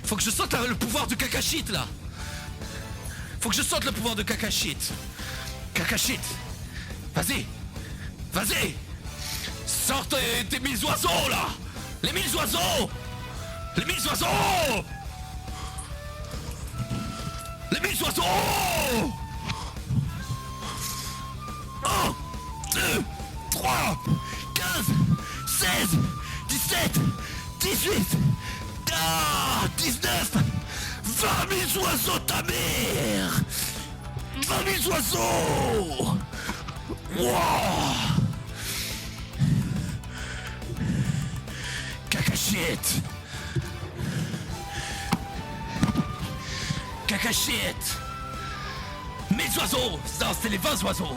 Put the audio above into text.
Faut que je saute le pouvoir de Kakashit là. Faut que je saute le pouvoir de Kakashit. Kakashit. Vas-y. Vas-y. Sors tes 1000 oiseaux là. Les 1000 oiseaux. Les 1000 oiseaux. Les 1000 oiseaux. 1, 2, 3, 15, 16, 17, 18, 19, 20 000 oiseaux ta mère. 20 000 oiseaux. Wow. Kakashit. Kakashit. 1000 oiseaux. Non, c'est les 20 oiseaux.